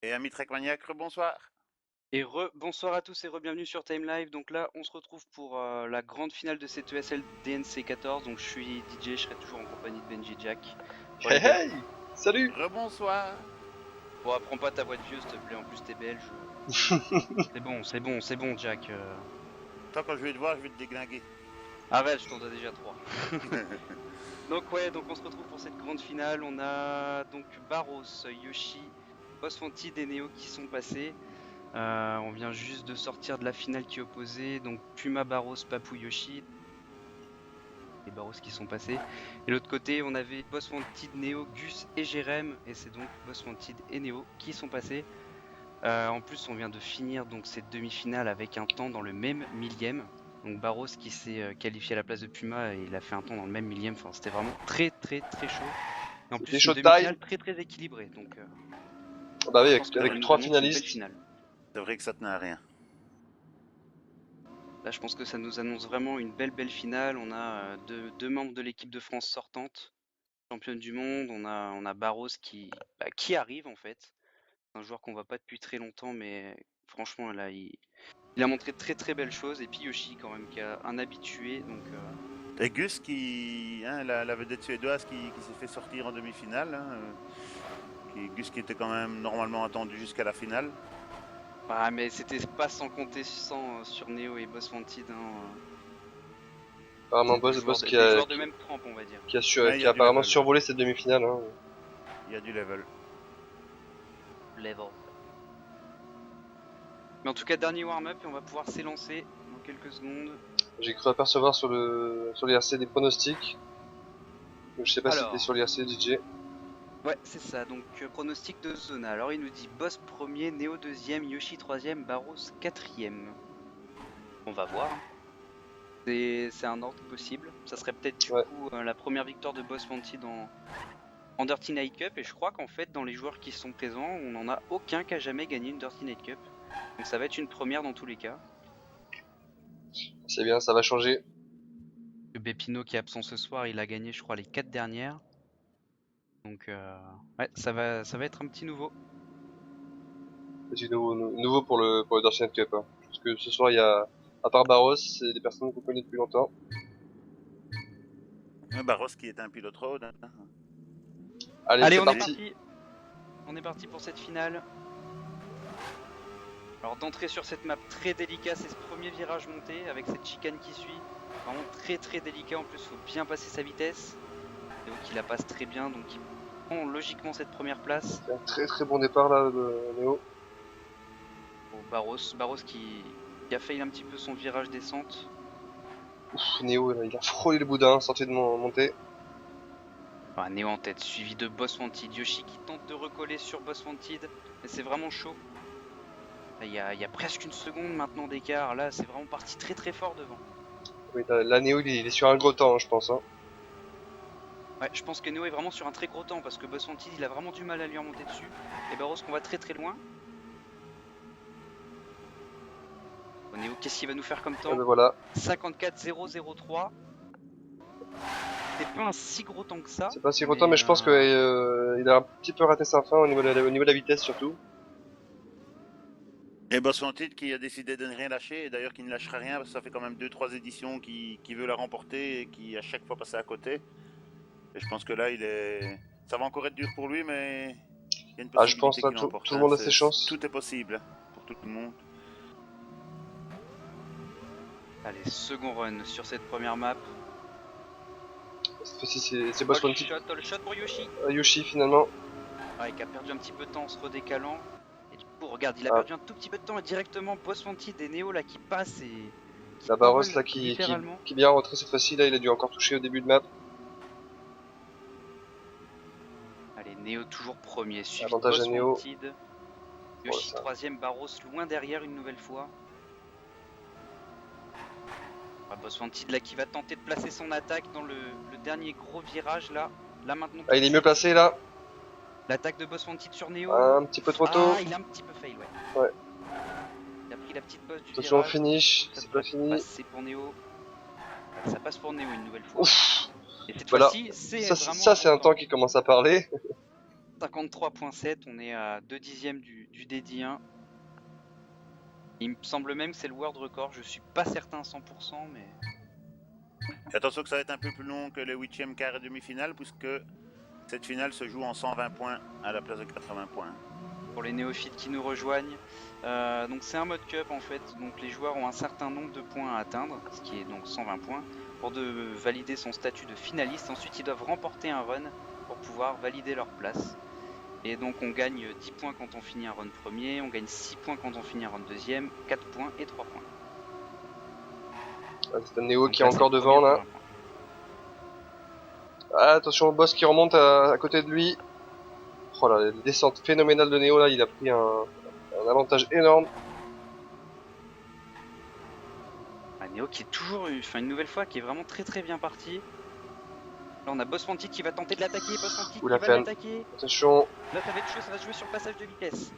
Et ami Trek-Maniac, bonsoir. Et bonsoir à tous et bienvenue sur Time Live. Donc là, on se retrouve pour la grande finale de cette ESL DNC 14. Donc je suis DJ, je serai toujours en compagnie de Benji et Jack. Bon Hey les gars, hey! Salut! Rebonsoir. bon apprends pas ta voix de vieux s'il te plaît, en plus t'es belge. C'est bon Jack. Toi, quand je vais te voir, je vais te déglinguer. Arrête, je t'en dois déjà 3. Donc ouais, donc on se retrouve pour cette grande finale. On a donc Barros, Yoshi, Boss Fantid et Neo qui sont passés. On vient juste de sortir de la finale qui opposait donc Puma, Barros, Papou, Yoshi. Les Barros qui sont passés. Et l'autre côté, on avait Boss Wanted, Neo, Gus et Jérém. Et c'est donc Boss Wanted et Neo qui sont passés. En plus, on vient de finir donc cette demi-finale avec un temps dans le même millième. Donc Barros qui s'est qualifié à la place de Puma et il a fait un temps dans le même millième. Enfin, c'était vraiment très chaud. Et en C'était plus, une showtime. demi-finale très équilibrée. Donc, Bah oui, je pense que ça avec nous 3 annonce une belle finalistes. finale. C'est vrai que ça tenait à rien. Là, je pense que ça nous annonce vraiment une belle finale. On a deux membres de l'équipe de France sortante, championne du monde. On a Barros qui arrive en fait. C'est un joueur qu'on voit pas depuis très longtemps, mais franchement, là, il a montré de très belles choses. Et puis Yoshi, quand même, qui a un habitué. Donc, Et Gus, la vedette suédoise qui s'est fait sortir en demi-finale. Gus qui était quand même normalement attendu jusqu'à la finale. mais c'était pas sans compter sur Neo et Boss Wanted. Apparemment, Des Boss joueurs de même trempe, on va dire. Ouais, il y qui a a du apparemment level. survolé cette demi-finale. Hein. Il y a du level. Level. Mais en tout cas, dernier warm-up et on va pouvoir s'élancer dans quelques secondes. J'ai cru apercevoir sur l'IRC des pronostics. Donc, je sais pas si c'était Alors, sur l'IRC DJ. ouais, c'est ça. Donc, pronostic de Zona. Alors, il nous dit Boss premier, Neo deuxième, Yoshi troisième, Barros quatrième. On va voir. C'est un ordre possible. Ça serait peut-être du coup la première victoire de Boss Wanted en Dirty Night Cup. Et je crois qu'en fait, dans les joueurs qui sont présents, on n'en a aucun qui a jamais gagné une Dirty Night Cup. Donc, ça va être une première dans tous les cas. C'est bien, ça va changer. Le Bepino qui est absent ce soir, il a gagné, je crois, les 4 dernières. Donc, ouais, ça va être un petit nouveau. C'est nouveau pour le Dirty Night Cup. Hein. Parce que ce soir, il y a, à part Barros, c'est des personnes qu'on connaît depuis longtemps. Barros qui est un pilote road. Allez, c'est on parti. est parti. On est parti pour cette finale. Alors d'entrer sur cette map très délicat, c'est ce premier virage monté avec cette chicane qui suit. Vraiment très délicat, en plus il faut bien passer sa vitesse. Et donc il la passe très bien, donc il prend logiquement cette première place. C'est un très bon départ là de Neo. Pour Barros qui a failli un petit peu son virage descente. Ouf, Neo, il a frôlé le boudin, sorti de monter. Enfin, Neo en tête, suivi de Boss Wanted. Yoshi qui tente de recoller sur Boss Wanted, mais c'est vraiment chaud. Il y a presque une seconde maintenant d'écart, là c'est vraiment parti très fort devant. Oui, là, Neo, il est sur un gros temps, hein, je pense. Hein. Ouais, je pense que Neo est vraiment sur un très gros temps parce que Boss Wanted il a vraiment du mal à lui remonter dessus. Et Barros qu'on va très loin. Bon, Neo, qu'est-ce qu'il va nous faire comme temps? Ben voilà. 54,003. C'est pas un si gros temps que ça. C'est pas si gros temps, mais je pense qu'il a un petit peu raté sa fin au niveau de la vitesse surtout. Et Boss Wanted qui a décidé de ne rien lâcher, et d'ailleurs qui ne lâchera rien, parce que ça fait quand même 2-3 éditions qui veut la remporter et qui à chaque fois passe à côté. Et je pense que là, ça va encore être dur pour lui, mais il y a une Ah, je pense possibilité là, qu'il l'emporte. tout le monde a ses chances. Tout est possible pour tout le monde. Allez, second run sur cette première map. Cette fois-ci, c'est Boss Wanted. Le shot pour Yoshi. Yoshi finalement. Ouais, qui a perdu un petit peu de temps en se redécalant. Et du coup, regarde, il a perdu un tout petit peu de temps et directement Boss Wanted et Neo là qui passent et. La Barros là qui est bien rentré cette fois-ci, là il a dû encore toucher au début de map. Allez, Neo toujours premier, suivi Avantage de Boss à Neo. Wanted. Yoshi troisième, Barros loin derrière une nouvelle fois. Boss Wanted là qui va tenter de placer son attaque dans le dernier gros virage là. Là maintenant. Ah, il est mieux placé là. L'attaque de Boss Wanted sur Neo. Un petit peu trop tôt. Il a un petit peu fail, ouais. Ouais. Il a pris la petite bosse du Attention au virage. finish, c'est pas fini. C'est pour Neo. Ça passe pour Neo une nouvelle fois. Ouf. Et cette Voilà. fois-ci, c'est Ça, vraiment ça c'est un temps qui commence à parler. 53.7, on est à 2 dixièmes du DD1. Il me semble même que c'est le world record, je suis pas certain à 100%, mais... Et attention que ça va être un peu plus long que les 8e quart et demi-finale, puisque cette finale se joue en 120 points à la place de 80 points. Pour les néophytes qui nous rejoignent, donc c'est un mode cup en fait, donc les joueurs ont un certain nombre de points à atteindre, ce qui est donc 120 points, pour valider son statut de finaliste. Ensuite ils doivent remporter un run pour pouvoir valider leur place. Et donc on gagne 10 points quand on finit un run premier, on gagne 6 points quand on finit un run deuxième, 4 points et 3 points. Ah, c'est un Néo Donc qui est là, c'est encore le devant premier là. pour 20 points. Ah, attention au boss qui remonte à côté de lui. Oh là, la descente phénoménale de Néo là, il a pris un avantage énorme. Ah, Neo qui est toujours, une nouvelle fois, qui est vraiment très bien parti. Là on a Boss Fanti qui va tenter de l'attaquer, Boss Fanti qui Oula, va Fan. l'attaquer. Attention. Là ça va être chaud, ça va se jouer sur le passage de vitesse.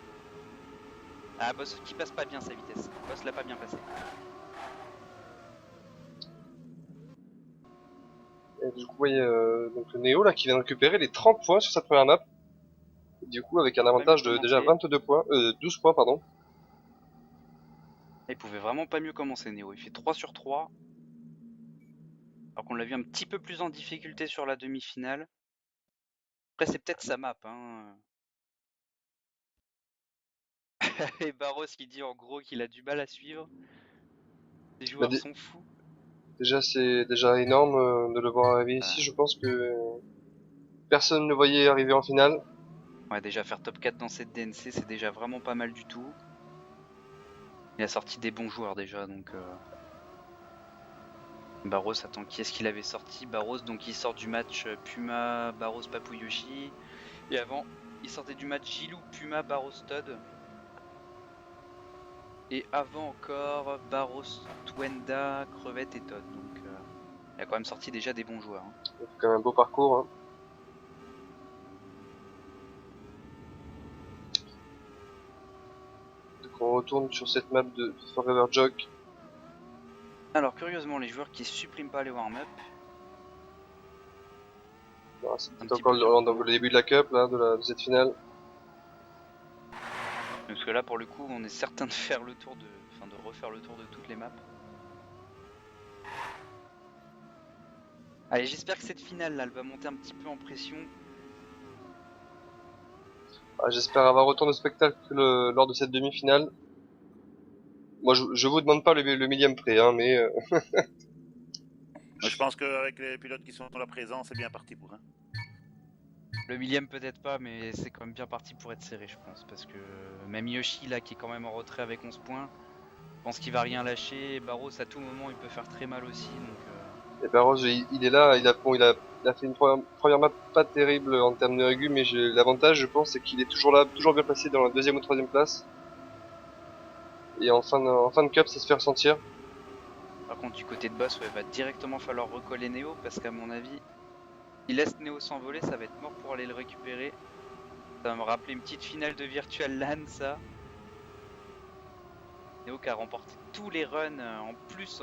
Ah, Boss qui passe pas bien sa vitesse. Boss l'a pas bien passé. Et du coup, vous voyez donc le Néo là qui vient de récupérer les 30 points sur sa première map. Et du coup, avec un avantage de déjà 22 points, 12 points pardon. Il pouvait vraiment pas mieux commencer Neo, il fait 3 sur 3. Alors qu'on l'a vu un petit peu plus en difficulté sur la demi-finale. Après c'est peut-être sa map hein. Et Barros qui dit en gros qu'il a du mal à suivre. Les joueurs sont fous. Déjà, c'est déjà énorme de le voir arriver ici. Je pense que personne ne le voyait arriver en finale. Ouais, déjà faire top 4 dans cette DNC, c'est déjà vraiment pas mal du tout. Il a sorti des bons joueurs déjà, donc... Barros, attends, qui est-ce qu'il avait sorti? Barros, donc il sort du match Puma, Barros, Papuyoshi. Et avant, il sortait du match Gilou, Puma, Barros, Todd. Et avant encore, Barros, Twenda, Crevette et Todd. Donc il a quand même sorti déjà des bons joueurs. Hein. C'est quand même un beau parcours. Hein. Donc on retourne sur cette map de Forever Jog. Alors curieusement, les joueurs qui suppriment pas les warm-up. C'est encore le début de la cup là, de cette finale. Parce que là pour le coup on est certain de faire le tour de refaire le tour de toutes les maps. Allez, j'espère que cette finale là elle va monter un petit peu en pression. Ah, j'espère avoir autant de spectacle lors de cette demi-finale. Moi je vous demande pas le millième près hein, mais Je pense qu'avec les pilotes qui sont là présents, c'est bien parti pour. Hein. Le millième peut-être pas, mais c'est quand même bien parti pour être serré, je pense. Parce que même Yoshi, là, qui est quand même en retrait avec 11 points, je pense qu'il va rien lâcher. Barros, à tout moment, il peut faire très mal aussi. Donc, Et Barros, il est là, il a fait une première map pas terrible en termes de régu, mais l'avantage, je pense, c'est qu'il est toujours là, toujours bien placé dans la deuxième ou troisième place. Et en fin de cup, ça se fait ressentir. Par contre, du côté de Boss, ouais, va directement falloir recoller Neo, parce qu'à mon avis, il laisse Neo s'envoler, ça va être mort pour aller le récupérer. Ça va me rappeler une petite finale de Virtual LAN, ça. Neo qui a remporté tous les runs, en plus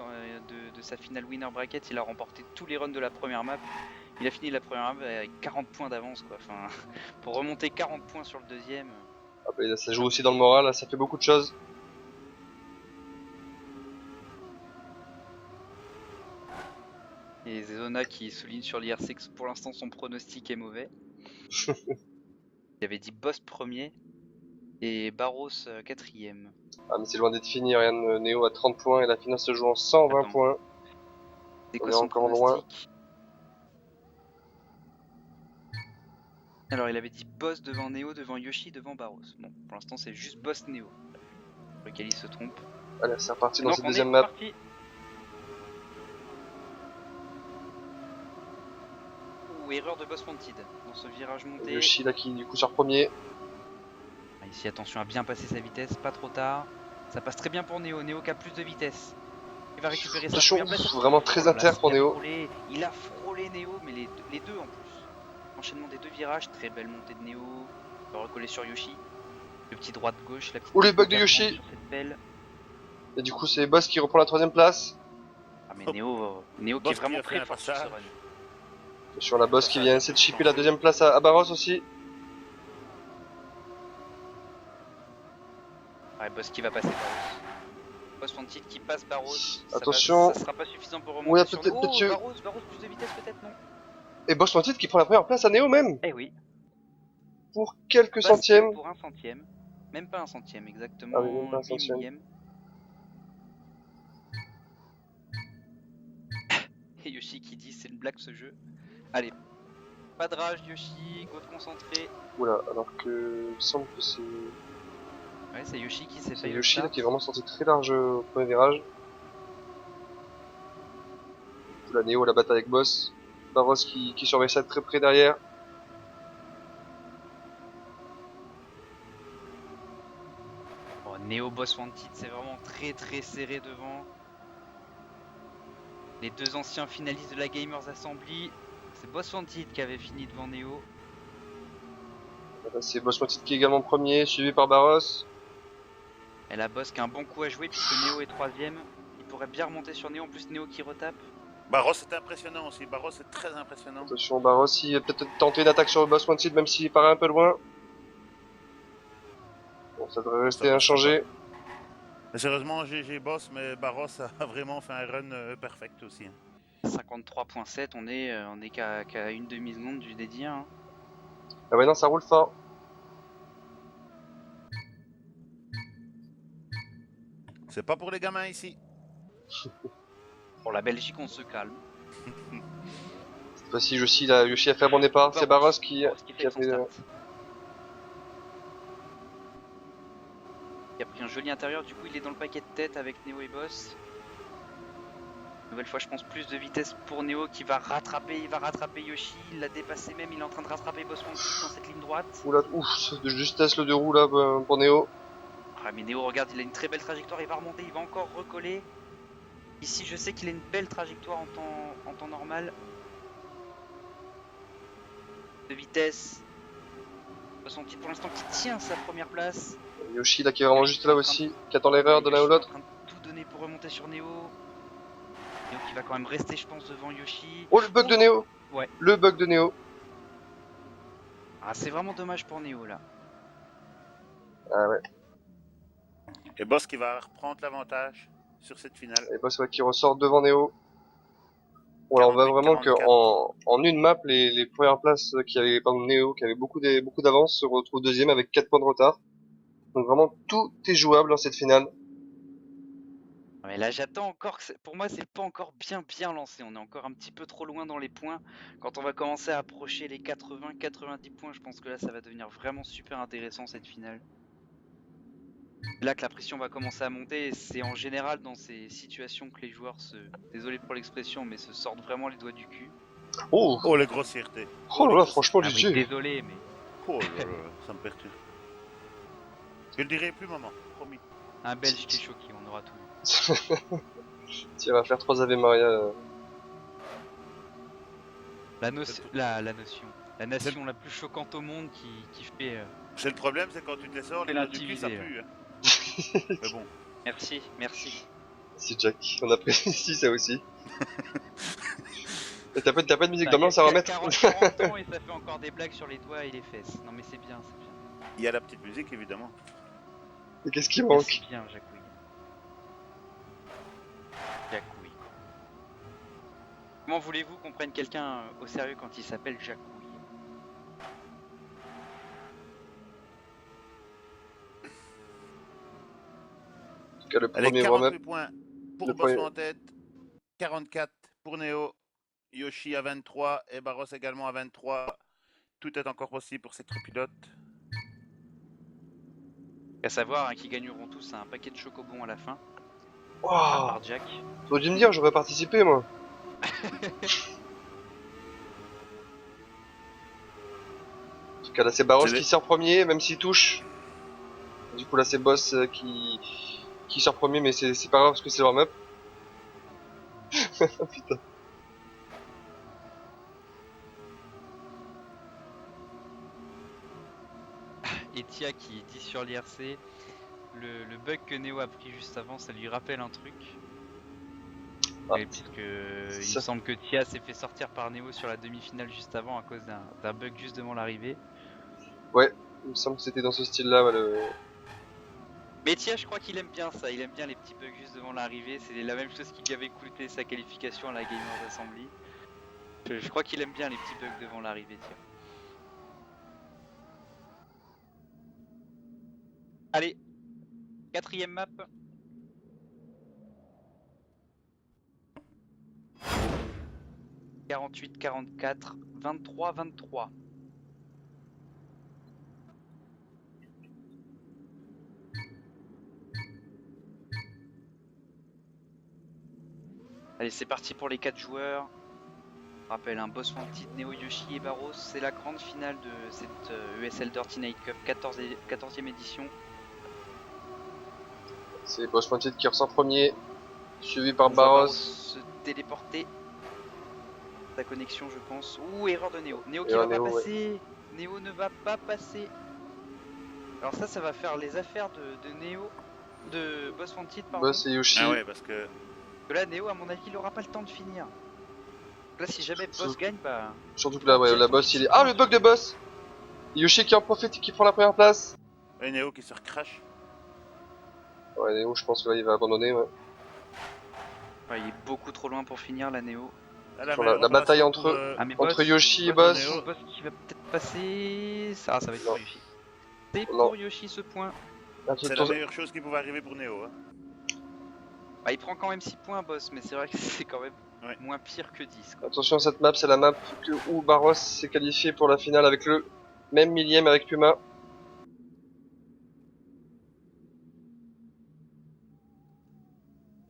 de sa finale winner bracket, il a remporté tous les runs de la première map. Il a fini la première map avec 40 points d'avance, quoi. Enfin, pour remonter 40 points sur le deuxième. Ah bah, ça joue aussi dans le moral, ça fait beaucoup de choses. Et Zona qui souligne sur l'IRC que pour l'instant son pronostic est mauvais. Il avait dit Boss premier et Barros quatrième. Ah mais c'est loin d'être fini, regarde Neo à 30 points et la finale se joue en 120 Attends. points. C'est On quoi est son encore pronostic? Alors il avait dit Boss devant Neo, devant Yoshi, devant Barros. Bon, pour l'instant c'est juste Boss Neo. Pour lequel il se trompe. Allez, c'est reparti dans Donc cette on deuxième est map. parti. Ouh, erreur de Boss Wanted dans ce virage monté. Yoshi là qui du coup sort premier. Ah, ici attention à bien passer sa vitesse, pas trop tard. Ça passe très bien pour Neo, Neo qui a plus de vitesse. Il va récupérer sa première place. Vraiment très inter pour Neo. Il a frôlé Neo, mais les deux en plus. Enchaînement des deux virages, très belle montée de Neo. Il va recoller sur Yoshi. Le petit droite-gauche, la petite... Oh les bugs de Yoshi. Sur cette belle. Et du coup c'est Boss qui reprend la troisième place. Ah mais Neo qui est vraiment très fort sur ce run. Sur la Boss qui vient essayer de chipper la deuxième place à Barros aussi. Ouais, Boss qui va passer Barros. Boss Fantid qui passe Barros. Attention. Ça sera pas suffisant pour Oui, remonter sur peut-être- Neo. peut-être- Barros plus de vitesse peut-être, non? Et Boss Wanted qui prend la première place à Neo même, Eh oui. pour quelques Passe Neo centièmes. pour 1 centième. Même pas 1 centième, exactement. Ah oui, même pas un 8 centième. millièmes. Et Yoshi qui dit c'est une blague ce jeu. Allez. Pas de rage Yoshi, go te concentrer. Oula, alors que il me semble que c'est Ouais, c'est Yoshi qui s'est c'est fait le Yoshi là start. qui est vraiment sorti très large au premier virage. La Neo, la bataille avec Boss. Barros qui surveille ça de très près derrière. Oh, Neo Boss Wanted, c'est vraiment très très serré devant. Les deux anciens finalistes de la Gamers Assembly. C'est Boss Wanted qui avait fini devant Neo. Là, c'est Boss Wanted qui est également premier, suivi par Barros. Et la Boss qui a un bon coup à jouer puisque Neo est troisième. Il pourrait bien remonter sur Neo, en plus Neo qui retape. Barros est impressionnant aussi. Barros est très impressionnant. Attention, Barros, il va peut-être tenter une attaque sur Boss Wanted même s'il paraît un peu loin. Bon, ça devrait rester Ça inchangé. Mais sérieusement, GG Boss, mais Barros a vraiment fait un run perfect aussi. 53.7, on est qu'à une demi-seconde du dédié. Hein. Ah ouais, non, ça roule fort. C'est pas pour les gamins ici. Pour la Belgique, on se calme. Cette fois-ci, Yoshi a fait un bon départ. C'est Barros qui fait a son fait. start. Il a pris un joli intérieur, du coup il est dans le paquet de tête avec Neo et Boss. Nouvelle fois je pense plus de vitesse pour Neo qui va rattraper, il va rattraper Yoshi, il l'a dépassé même, il est en train de rattraper Boss Wanted dans cette ligne droite. Oula, ouf, de justesse le deux roues là pour Neo. Ah mais Neo regarde, il a une très belle trajectoire, il va remonter, il va encore recoller. Ici je sais qu'il a une belle trajectoire en temps normal. De vitesse. Boss Wanted pour l'instant qui tient sa première place. Yoshi là qui est vraiment juste là aussi, qui attend l'erreur de l'un ou l'autre. Yoshi est en train de tout donner pour remonter sur Neo. Neo qui va quand même rester je pense devant Yoshi. Oh le bug de Neo. Ouais. Le bug de Neo. Ah c'est vraiment dommage pour Neo là. Ah ouais. Et Boss qui va reprendre l'avantage sur cette finale. Et Boss ouais, qui ressort devant Neo. Bon, alors on voit 48, vraiment 44. en une map, les premières places qui avaient, par exemple, Neo, qui avait beaucoup d'avance, se retrouvent deuxième avec 4 points de retard. Donc vraiment, tout est jouable dans cette finale. Mais là j'attends encore, pour moi c'est pas encore bien lancé, on est encore un petit peu trop loin dans les points. Quand on va commencer à approcher les 80-90 points, je pense que là ça va devenir vraiment super intéressant cette finale. Là que la pression va commencer à monter, et c'est en général dans ces situations que les joueurs désolé pour l'expression, mais se sortent vraiment les doigts du cul. Oh, Oh, les grossièretés. oh là là, franchement, Ah oui, GG. désolé mais... Oh là là, ça me perturbe. Je le dirai plus, maman, promis. Un Belge qui est choqué, on aura tout vu. Tu vas faire 3 Ave Maria. La nation, la nation la plus choquante au monde qui fait... C'est le problème, c'est quand tu te les sors, les noix du cul, ça pue. Hein. Mais bon. Merci. Si Jack, on apprécie ça aussi. Et t'as pas de musique Bah, d'ambiance à remettre 40 ans et ça fait encore des blagues sur les doigts et les fesses. Non mais c'est bien. Il y a la petite musique, évidemment. Et qu'est-ce qui manque? C'est bien, Jacouille. Jacouille. Comment voulez-vous qu'on prenne quelqu'un au sérieux quand il s'appelle Jacouille? En tout cas, le Allez, premier 48 warm-up. points pour Le Boss premier- en tête, 44 pour Neo, Yoshi à 23 et Barros également à 23. Tout est encore possible pour ces trois pilotes. À savoir hein, qu'ils gagneront tous un paquet de chocobons à la fin. Oh, Par Jack. t'aurais dû me dire, j'aurais participé moi. En tout cas, là, c'est Barros C'est qui sort premier, même s'il touche. Du coup, là, c'est Boss qui sort premier, mais c'est pas grave parce que c'est le warm-up. Putain. Et Tia qui dit sur l'IRC, le bug que Neo a pris juste avant, ça lui rappelle un truc. Ah. Et puisque il me semble que Tia s'est fait sortir par Neo sur la demi-finale juste avant à cause d'un bug juste devant l'arrivée. Ouais, il me semble que c'était dans ce style-là. Ouais, Mais tiens, je crois qu'il aime bien ça, il aime bien les petits bugs juste devant l'arrivée, c'est la même chose qui lui avait coûté sa qualification à la Gamers Assembly. Je crois qu'il aime bien les petits bugs devant l'arrivée, tiens. Allez, 4ème map. « 48, 44, 23, 23. Allez, c'est parti pour les 4 joueurs. Je rappelle, un Boss Wanted, Neo, Yoshi et Barros. C'est la grande finale de cette ESL Dirty Night Cup 14e édition. C'est Boss Wanted qui ressort premier, suivi par On voit Barros. se téléporter. Sa connexion, je pense. Ouh, erreur de Neo. Neo qui Erreur va pas Neo, ouais. passer. Neo ne va pas passer. Alors ça va faire les affaires de Neo, de Boss Wanted, pardon. Boss et Yoshi. Ah ouais, parce que Que là, Neo, à mon avis, il aura pas le temps de finir. Là, si jamais Boss gagne, bah. Surtout que là, ouais, la boss, il est... Ah, le bug de boss. Yoshi qui en profite et qui prend la première place. et Neo qui se recrache. Ouais, Neo, je pense que là, il va abandonner, ouais. Ouais, il est beaucoup trop loin pour finir, la Neo. Ah, Sur la bataille entre, Ah, mais entre boss, Yoshi et boss boss. Neo. Boss qui va peut-être passer. Ça va être Non. pour Yoshi. C'est Non. pour Yoshi ce point. C'est la meilleure chose qui pouvait arriver pour Neo. Hein. Bah, il prend quand même 6 points, boss, mais c'est vrai que c'est quand même Ouais. moins pire que 10. Quoi. Attention, cette map, c'est la map où Barros s'est qualifié pour la finale avec le même millième avec Puma.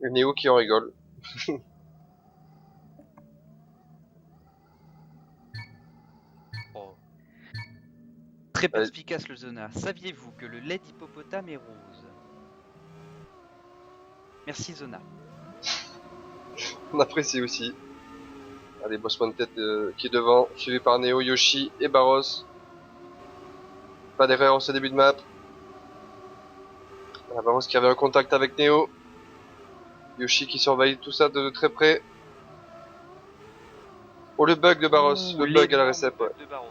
Et Neo qui en rigole. Oh. Très Allez. perspicace le Zona. Saviez-vous que le lait d'hippopotame est rose? Merci Zona. On apprécie aussi. Allez, Boss Wanted qui est devant, suivi par Neo, Yoshi et Barros. Pas d'erreur en ce début de map. Ah, Barros qui avait un contact avec Neo. Yoshi qui surveille tout ça de très près. Oh, le bug de Barros, Ouh, le bug à la l'énorme récep. bug Ouais. de Barros.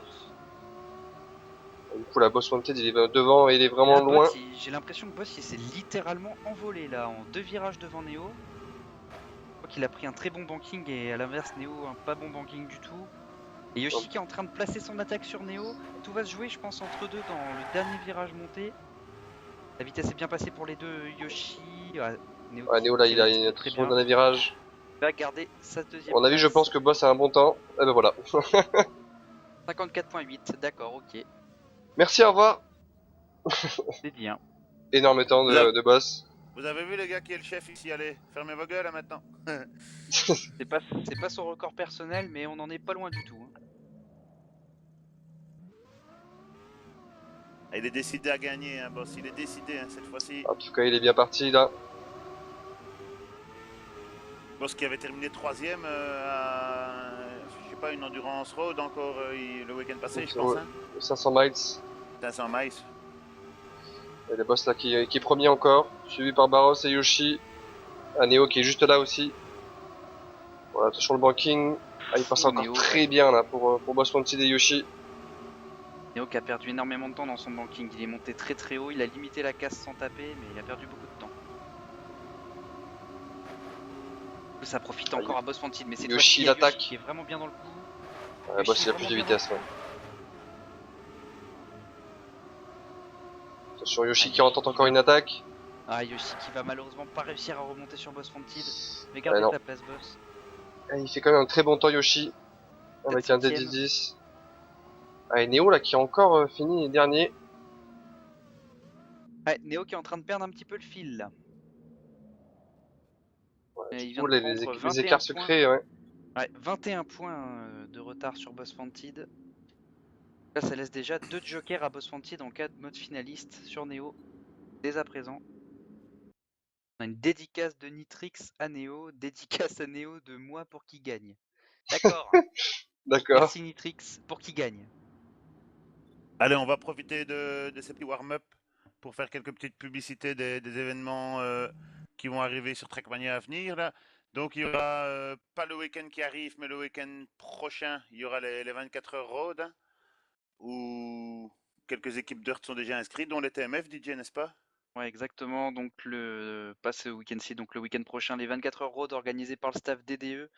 Du coup, la Boss Wanted, il est devant et il est Et vraiment là, loin. J'ai l'impression que Boss il s'est littéralement envolé là en 2 virages devant Neo. Je crois qu'il a pris un très bon banking et à l'inverse Neo un pas bon banking du tout. Et Yoshi qui est en train de placer son attaque sur Neo. Tout va se jouer je pense entre deux dans le dernier virage monté. La vitesse est bien passée pour les deux Yoshi. Neo, Ouais, Neo là, qui il a reste une très sur bien. le dernier virage. Il va garder sa deuxième On a vu, je place. pense que Boss a un bon temps. Et ben voilà. 54.8, d'accord, ok. Merci, au revoir. C'est bien. Énorme temps de Boss. Vous avez vu les gars qui est le chef ici? Allez, fermez vos gueules là maintenant. C'est pas son record personnel, mais on en est pas loin du tout. Hein. Ah, il est décidé à gagner, hein, boss. Il est décidé hein, cette fois-ci. En tout cas, il est bien parti là. Boss qui avait terminé 3ème à, je sais pas, une endurance road encore le week-end passé, je pense. Ouais. Hein. 500 miles. 500 miles. Et le boss là qui est premier encore, suivi par Barros et Yoshi. Un Neo qui est juste là aussi. Voilà, attention le banking. Ah, il passe encore Neo, très bien là pour Boss Wanted et Yoshi. Neo qui a perdu énormément de temps dans son banking. Il est monté très très haut, il a limité la casse sans taper, mais il a perdu beaucoup de temps. Ça profite encore à Boss Wanted, mais c'est Yoshi l'attaque. qui est vraiment bien dans le coup. Ouais, Boss il a plus de vitesse. Ouais. Attention Yoshi qui retente encore une attaque. Ah, Yoshi qui va malheureusement pas réussir à remonter sur Boss Wanted. Mais gardez non. ta place, Boss. Ah, il fait quand même un très bon temps Yoshi. Avec un DD10. Ah, et Neo là qui a encore fini dernier. Ouais, Neo qui est en train de perdre un petit peu le fil là. Ouais, Il du coup, vient de prendre les écarts se créent, ouais. Ouais, 21 points de retard sur Boss Wanted. Là, ça laisse déjà 2 jokers à Boss Wanted en cas de mode finaliste sur Neo, dès à présent. On a une dédicace de Nitrix à Neo, dédicace à Neo de moi pour qu'il gagne. D'accord. D'accord. Merci Nitrix pour qu'il gagne. Allez, on va profiter de ces petits warm-up pour faire quelques petites publicités des événements qui vont arriver sur Trackmania à venir. Là. Donc, il y aura pas le week-end qui arrive, mais le week-end prochain, il y aura les 24 heures road hein, où quelques équipes d'Earth sont déjà inscrites, dont les TMF, DJ, n'est-ce pas? Ouais, exactement. Donc, pas ce week-end-ci, donc le week-end prochain, les 24 heures road organisées par le staff DDE.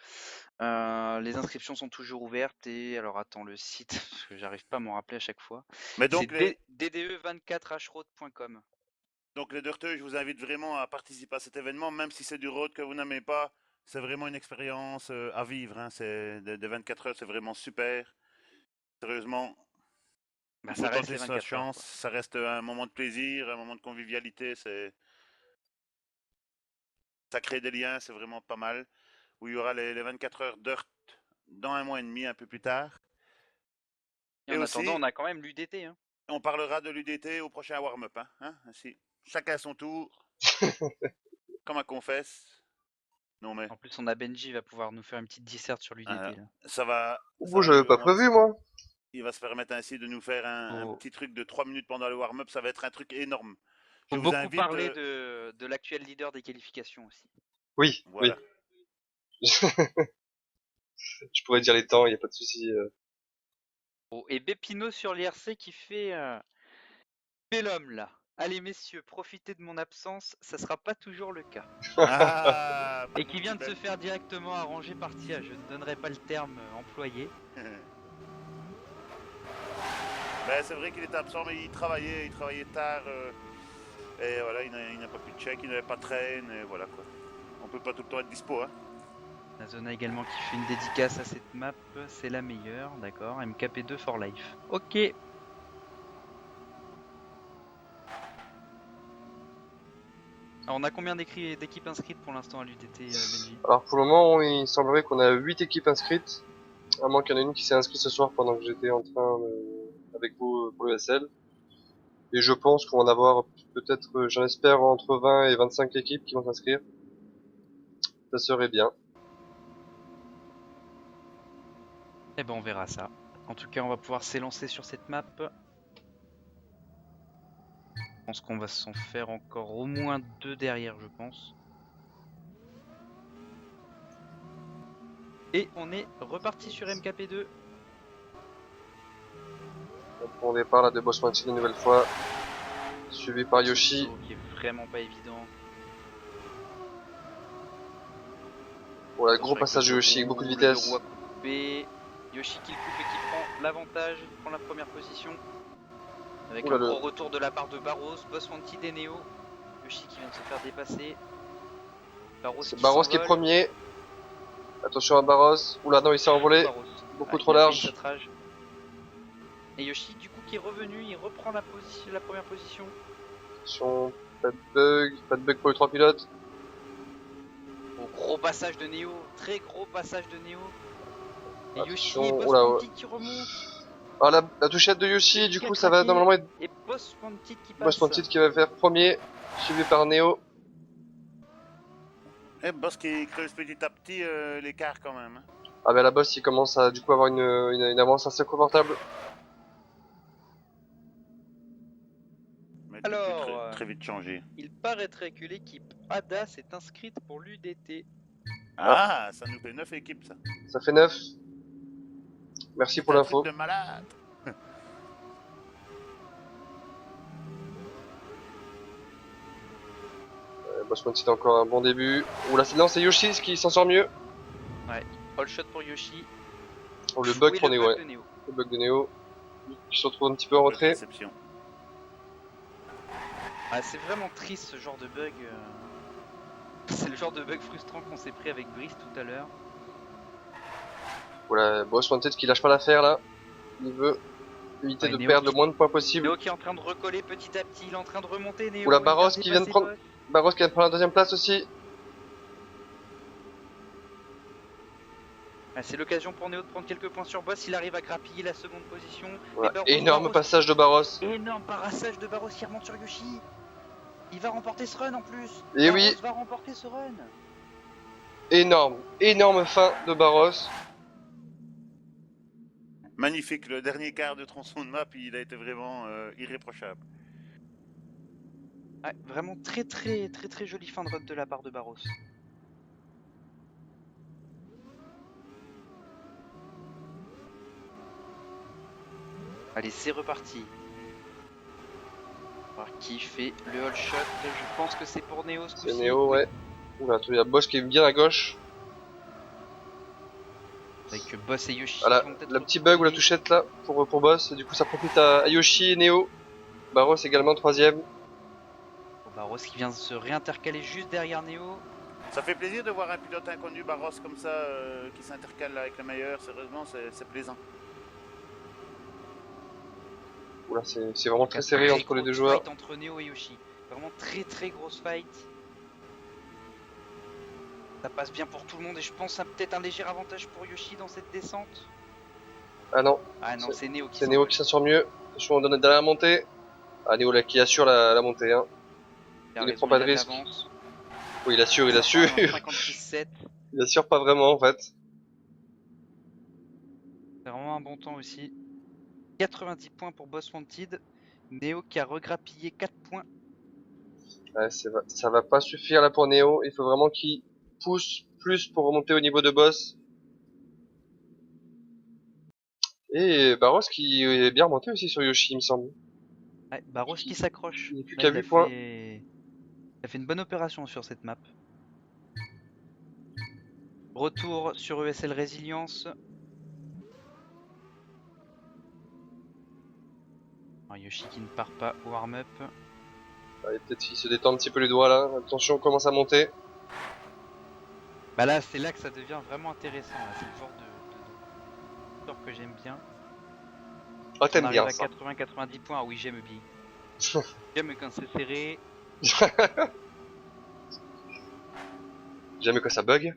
Les inscriptions sont toujours ouvertes. Et alors, attends, le site, parce que j'arrive pas à m'en rappeler à chaque fois. Mais C'est donc, DDE24hroad.com. donc les Dirteux, je vous invite vraiment à participer à cet événement, même si c'est du road que vous n'aimez pas. C'est vraiment une expérience à vivre. Hein. C'est de 24 heures, c'est vraiment super. Sérieusement, Bah, il ça faut reste tenter les sa 24 heures, chance. quoi. Ça reste un moment de plaisir, un moment de convivialité. Ça crée des liens, c'est vraiment pas mal. Où il y aura les 24 heures Dirt dans un mois et demi, un peu plus tard. Et Et en attendant, aussi, on a quand même l'UDT, hein. on parlera de l'UDT au prochain warm-up. Hein, ainsi. Chacun son tour, comme un confesse. Non mais, En plus, on a Benji, il va pouvoir nous faire une petite disserte sur euh, l'UDT, là. ça Oh, va j'avais nous, pas prévu, moi. il va se permettre ainsi de nous faire un Faut, petit truc de 3 minutes pendant le warm-up. Ça va être un truc énorme. Je faut vous beaucoup invite, parler de l'actuel leader des qualifications aussi. Oui, oui. voilà. Je pourrais dire les temps, il n'y a pas de souci. Oh, et Bepino sur l'IRC qui fait bel homme là. Allez messieurs, profitez de mon absence, ça sera pas toujours le cas. Ah, Et mon qui vient petit de se Ben. faire directement arranger par Tia, je ne donnerai pas le terme employé. Ben, c'est vrai qu'il était absent, mais il travaillait tard. Et voilà, il n'a pas pu de check, il n'avait pas de train, et voilà quoi. On peut pas tout le temps être dispo. Hein. La zone également qui fait une dédicace à cette map, c'est la meilleure, d'accord. MKP2 for life. Ok. Alors on a combien d'équipes inscrites pour l'instant à l'UDT, Benji? Alors pour le moment, il semblerait qu'on a 8 équipes inscrites. À moins qu'il y en ait une qui s'est inscrite ce soir pendant que j'étais en train avec vous pour le SL. Et je pense qu'on va en avoir peut-être, j'en espère, entre 20 et 25 équipes qui vont s'inscrire. Ça serait bien. Eh ben on verra ça. En tout cas, on va pouvoir s'élancer sur cette map. Je pense qu'on va s'en faire encore au moins 2 derrière, je pense. Et on est reparti sur MKP2. Donc on départ là de Boss Mountain une nouvelle fois. Suivi par Yoshi. Qui est vraiment pas évident. Voilà, Attention gros avec passage de le Yoshi deux avec beaucoup de roues, le deux vitesse. roues à couper. Yoshi qui le coupe et qui prend l'avantage, il prend la première position. Avec Oula, un gros retour de la part de Barros, Boss Wanted et Neo. Yoshi qui vient de se faire dépasser. Barros c'est qui Barros qui est s'envole. premier. Attention à Barros. Oula, non, il s'est envolé. Barros. Beaucoup Ah, trop il a fait une large. satrage. Et Yoshi du coup qui est revenu, il reprend la première position. Attention, pas de bug pour les 3 pilotes. Au gros passage de Neo, très gros passage de Neo. Et Yoshi et Attention, Boss oula. Wanted qui remontent. Ah, la touchette de Yoshi, du Qui a coup, ça va craqué. normalement être Et Boss Wanted qui Boss passe. Mountain qui va faire premier. Suivi par Neo. Et Boss qui creuse petit à petit l'écart quand même. Hein. Ah, bah la boss, il commence à du coup avoir une avance assez confortable. Mais tout peut Alors, très vite changer. il paraîtrait que l'équipe ADA s'est inscrite pour l'UDT. Ah, ça nous fait 9 équipes ça. Ça fait 9. Merci C'est pour un truc l'info. de malade. Boss Mountain encore un bon début. Oula, non, c'est Yoshi qui s'en sort mieux. Ouais, all shot pour Yoshi. Oh, le bug Oui, pour le Neo, bug ouais. de Neo. Le bug de Neo. Qui se retrouve un petit peu en Bug retrait. réception. Ah, c'est vraiment triste ce genre de bug. C'est le genre de bug frustrant qu'on s'est pris avec Brice tout à l'heure. Voilà, Boss Mountain qui lâche pas l'affaire là. Il veut éviter Ouais, de Neo perdre qui- le moins de points possible. Neo qui est en train de recoller petit à petit, il est en train de remonter Neo. Oula, il Barros vient qui vient de dépasser prendre. Boss. Barros qui vient de prendre la deuxième place aussi. Ah, c'est l'occasion pour Neo de prendre quelques points sur Boss, il arrive à grappiller la seconde position. Voilà. Et Barros, Énorme Barros, passage de Barros. énorme parassage de Barros qui remonte sur Yoshi. Il va remporter ce run en plus. Et Barros oui. va remporter ce run. Énorme fin de Barros. Magnifique, le dernier quart de tronçon de map, il a été vraiment irréprochable. Ouais, vraiment très jolie fin de run de la part de Barros. Allez, c'est reparti. voir qui fait le all shot. Je pense que c'est pour Neo ce C'est coup-ci. Neo, ouais. Oula, il y a Boss qui est bien à gauche. Avec Boss et Yoshi Voilà, qui vont peut-être le petit bug ou la retrouver. touchette là pour Boss. Et du coup, ça profite à Yoshi et Neo. Barros également 3ème. Barros qui vient de se réintercaler juste derrière Neo. Ça fait plaisir de voir un pilote inconnu Barros comme ça qui s'intercale avec le meilleur. Sérieusement, c'est plaisant. Oula, c'est vraiment très Donc, serré entre les deux grosse joueurs. fight entre Neo et Yoshi. Vraiment très grosse fight. Ça passe bien pour tout le monde et je pense peut-être un léger avantage pour Yoshi dans cette descente. Ah non, Ah non, c'est Neo qui c'est s'en Neo va. qui s'assure mieux. Attention, on donne derrière la montée. Ah, Neo là qui assure la montée. Hein. Il a Il ne raison, prend pas il de a de risque. l'avance. Oui, il assure, il Ça assure. part en 56-7. Il assure pas vraiment en fait. C'est vraiment un bon temps aussi. 90 points pour Boss Wanted. Neo qui a regrappillé 4 points. Ouais, ça va pas suffire là pour Neo. Il faut vraiment qu'il pousse plus pour remonter au niveau de Boss. Et Barros qui est bien remonté aussi sur Yoshi, il me semble. Ouais, Barros qui s'accroche. Il est plus Là, qu'à 8 points. il a fait une bonne opération sur cette map. Retour sur ESL Résilience. Alors, Yoshi qui ne part pas au warm-up. Allez, peut-être qu'il se détend un petit peu les doigts là. Attention, on commence à monter. Bah là, c'est là que ça devient vraiment intéressant. Là. C'est le genre de sort que j'aime bien. Ah, On t'aimes arrive bien à ça. 80-90 points. Ah oui, j'aime bien. J'aime quand c'est serré. J'aime quand ça bug.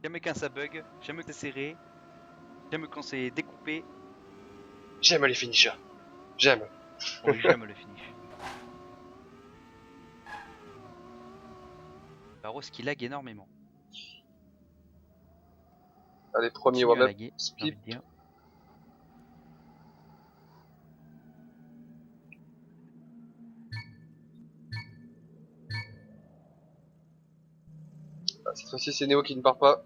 J'aime quand ça bug. J'aime quand c'est serré. J'aime quand c'est découpé. J'aime les finishers. J'aime. Oui, j'aime le finish. Barros qui lag énormément. Allez, premier Continue à warm-up. laguer, j'ai Skip. envie de dire. Ah, cette fois-ci, c'est Neo qui ne part pas.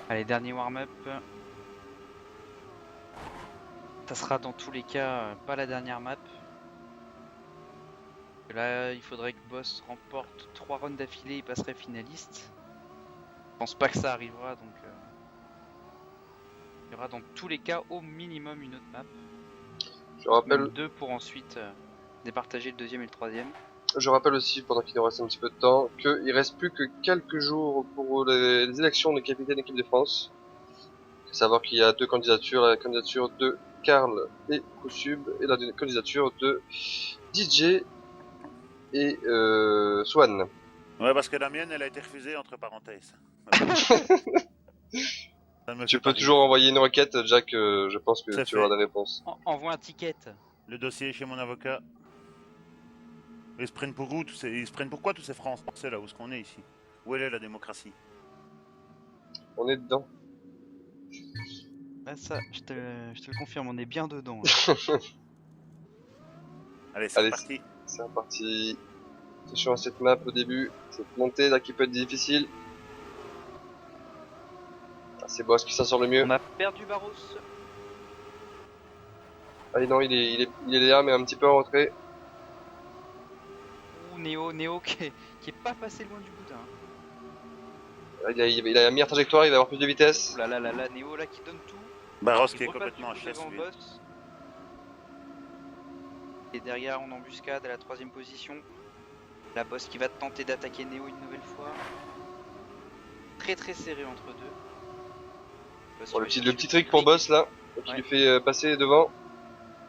Allez, dernier warm-up. Ça sera dans tous les cas pas la dernière map. Là, il faudrait que Boss remporte 3 runs d'affilée et passerait finaliste. Je pense pas que ça arrivera, donc il y aura dans tous les cas au minimum une autre map. Je rappelle, Même 2 pour ensuite départager le deuxième et le troisième. je rappelle aussi, pendant qu'il nous reste un petit peu de temps, qu'il reste plus que quelques jours pour les élections de capitaine d'équipe de France. Il faut savoir qu'il y a deux candidatures, la candidature de Karl et Kousub, et la candidature de DJ et Swan. Ouais, parce que la mienne, elle a été refusée entre parenthèses. Ça ne me Tu fait pas peux rire. toujours envoyer une requête, Jack, je pense que C'est tu auras fait. des réponses. Envoie un ticket. Le dossier est chez mon avocat. Ils se prennent pour où ils se prennent pour quoi tous ces Français là où est-ce qu'on est ici? Où elle est la démocratie? On est dedans. Là, ça, je te le confirme, on est bien dedans. Là. Allez, c'est Allez, parti. c'est reparti. Attention à cette map au début, cette montée là qui peut être difficile. Ah, c'est Boss qui s'en sort le mieux. On a perdu Barros. Ah non, il est là mais un petit peu en retrait. Ou Neo qui est pas passé loin du boudin. Il a la meilleure trajectoire, il va avoir plus de vitesse. Ouh là là là là, Neo là qui donne tout. Barros Il qui est repasse complètement du coup HS devant lui. Boss. Et derrière en embuscade à la 3ème position. La Boss qui va tenter d'attaquer Neo une nouvelle fois. Très serré entre deux. Boss Bon, qui le va petit chercher trick pour flic. Boss là, qui Ouais. lui fait passer devant.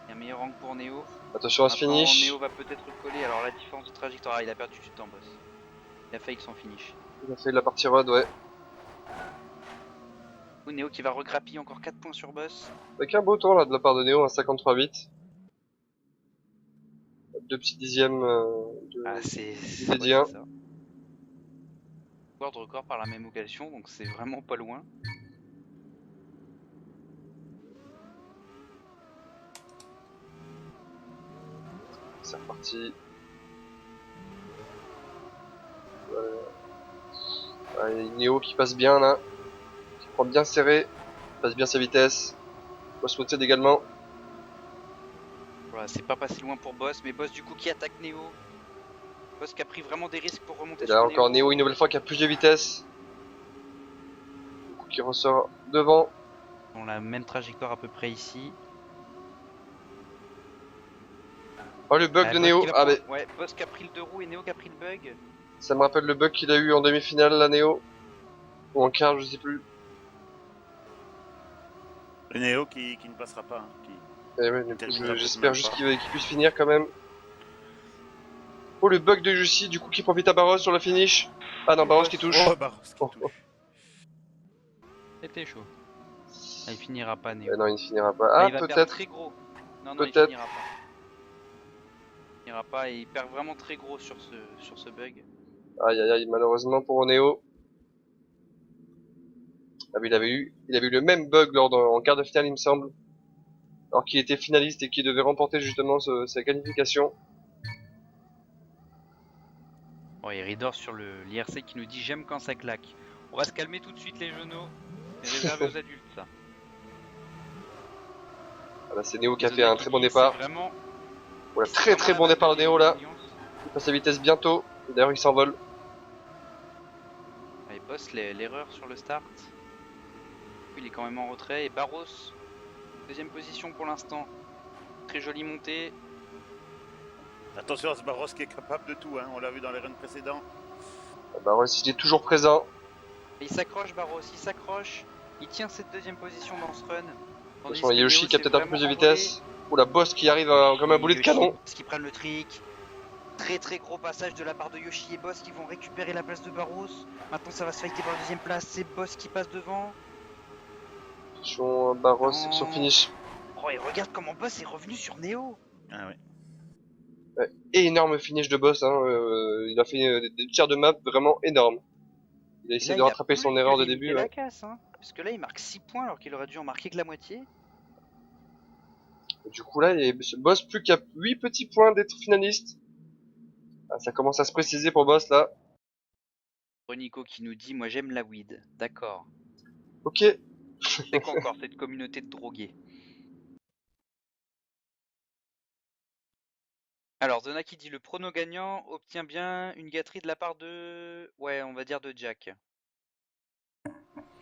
Il y a un meilleur angle pour Neo. Attention à ce Maintenant, finish. Neo va peut-être coller. Alors la différence de trajectoire, il a perdu du temps Boss. Il a failli que son finish. Il a fait de la partie road, ouais. Neo qui va regrappiller encore 4 points sur Boss. Avec un beau temps là de la part de Neo, un 53-8. Deux petits dixièmes de Ah c'est médian. ça. World record par la même occasion, donc c'est vraiment pas loin. C'est reparti. Allez, Neo qui passe bien là. prend bien serré, passe bien sa vitesse. Boss Wanted également. Voilà, c'est pas passé loin pour Boss, mais Boss du coup qui attaque Neo. Boss qui a pris vraiment des risques pour remonter Et sur là encore Neo une nouvelle fois qui a plus de vitesse. Du coup qui ressort devant. Dans la même trajectoire à peu près ici. Oh le bug de Boss Neo. qui va Ah prendre- mais Ouais, Boss qui a pris le 2 roues et Neo qui a pris le bug. ça me rappelle le bug qu'il a eu en demi-finale la Neo. Ou en quart, je sais plus. Le Néo qui ne passera pas. Eh ouais, Il du coup, terminera peut-être j'espère même juste pas. qu'il puisse finir quand même. Oh le bug de Yushi, du coup qui profite à Barros sur le finish. Ah non, Barros qui touche. Oh, Barros qui Oh, touche. oh. C'était chaud. Ah, il finira pas Neo. Eh non, il ne finira pas. Ah, Ah il va perdre peut-être. très gros. Non, non, il Peut-être. finira pas. Il finira pas et il perd vraiment très gros sur ce bug. Aïe aïe aïe, malheureusement pour Neo. Ah mais il avait eu le même bug en quart de finale il me semble. Alors qu'il était finaliste et qu'il devait remporter justement sa qualification. Bon, et Ridor sur l'IRC qui nous dit j'aime quand ça claque. On va se calmer tout de suite les genoux. C'est réservé aux adultes ça. Ah là c'est Neo qui a Les fait un Zona très qui bon dit, départ. c'est vraiment, Voilà, c'est très vraiment très la bon map départ de des Neo là. alliances. Il passe sa vitesse bientôt. D'ailleurs il s'envole. Allez, Boss, l'erreur sur le start. Il est quand même en retrait. Et Barros, deuxième position pour l'instant. Très jolie montée. Attention à ce Barros qui est capable de tout, hein. On l'a vu dans les runs précédents. Ah, Barros il est toujours présent. Et il s'accroche Barros, il s'accroche. Il tient cette deuxième position dans ce run. Tandis Attention, il y a que Yoshi Neo qui a s'est peut-être un peu plus de vraiment envolé. vitesse. Ou la boss qui arrive comme un boulet de Yoshi, canon. Boss qui prennent le trick. Très très gros passage de la part de Yoshi et Boss qui vont récupérer la place de Barros. Maintenant ça va se fighter pour la deuxième place. C'est Boss qui passe devant. Attention Barros Non. sur finish. Oh et regarde comment Boss est revenu sur Neo. Ah ouais. Ouais, énorme finish de boss, hein. Il a fait des tirs de map vraiment énormes. Il a Et essayé là de il a rattraper plus son que erreur de limité début. la Ouais. casse. Hein. Parce que là il marque 6 points alors qu'il aurait dû en marquer que la moitié. Et du coup là, il y a ce boss plus qu'à 8 petits points d'être finaliste. Ah, ça commence à se préciser pour boss là. Renico qui nous dit moi j'aime la weed. D'accord. Ok. C'est quoi encore cette communauté de drogués? Alors Zona qui dit le prono gagnant obtient bien une gâterie de la part de... Ouais on va dire de Jack.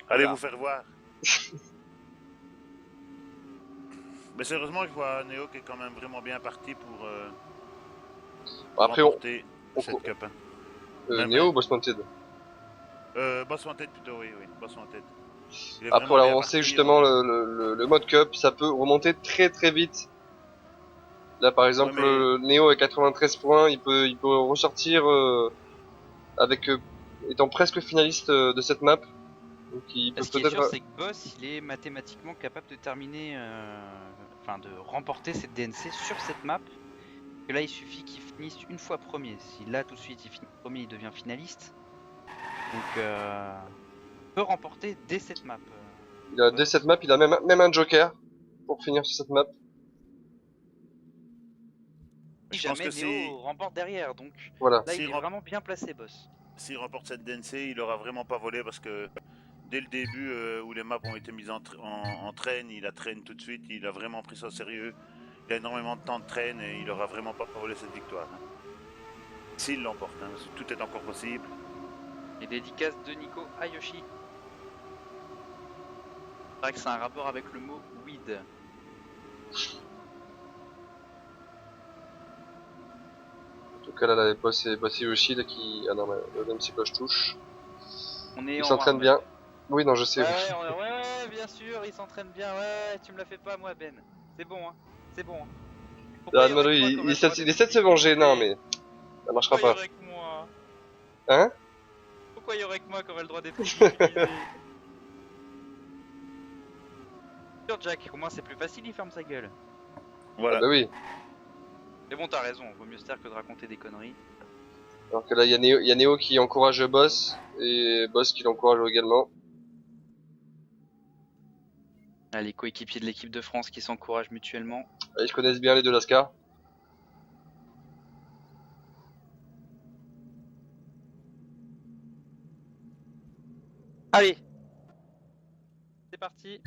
Allez Voilà. vous faire voir. Mais sérieusement, je vois Néo qui est quand même vraiment bien parti pour Après, remporter on- cette cup. Hein. Neo ou Boss Wanted. Boss en tête plutôt, oui, Boss en tête. Il est Après, vraiment voilà, bien on parti, sait justement le mode cup, ça peut remonter très très vite. Là, par exemple, mais- Neo à 93 points, il peut ressortir avec étant presque finaliste de cette map. Donc, il peut Ce qui est sûr peut-être. c'est que Boss il est mathématiquement capable de terminer... Enfin de remporter cette DNC sur cette map. Que là il suffit qu'il finisse une fois premier. Si là tout de suite il finit premier il devient finaliste. Donc il peut remporter dès cette map. Il a, Boss. dès cette map, il a même un joker pour finir sur cette map. Si Je pense jamais que Neo remporte derrière. Donc Voilà. là il s'il est vraiment bien placé Boss. remporte cette DNC, il aura vraiment pas volé parce que dès le début où les maps ont été mises en train, il a traîné tout de suite, il a vraiment pris ça au sérieux. Il a énormément de temps de train et il aura vraiment pas volé cette victoire. Hein. S'il l'emporte, hein, parce que tout est encore possible. Et dédicace de Nico à Yoshi. C'est vrai que c'est un rapport avec le mot weed. En tout cas, là, la boss et Yoshi là, qui. Ah non, mais le MC Cloche touche. On est Il en s'entraîne warm-up. bien. Oui, non, je sais. Ouais, bien sûr, il s'entraîne bien. Ouais, tu me la fais pas, moi, Ben. C'est bon, hein. C'est bon. Hein. Pourquoi Ah, il y non, aurait que lui, moi qui aurait le droit il d'être essaie de se venger. Non, mais ça marchera Pourquoi il y pas. aurait que moi Hein? Pourquoi il y aurait que moi qui aurait le droit d'être ridiculisé Sur Jack, au moins c'est plus facile, il ferme sa gueule. Ah, Voilà. bah oui. Mais bon, t'as raison, vaut mieux se taire que de raconter des conneries. Alors que là, il y a Neo qui encourage Boss. Et Boss qui l'encourage également. Ah, les coéquipiers de l'équipe de France qui s'encouragent mutuellement. Ils se connaissent bien les deux Lascar. Allez C'est parti.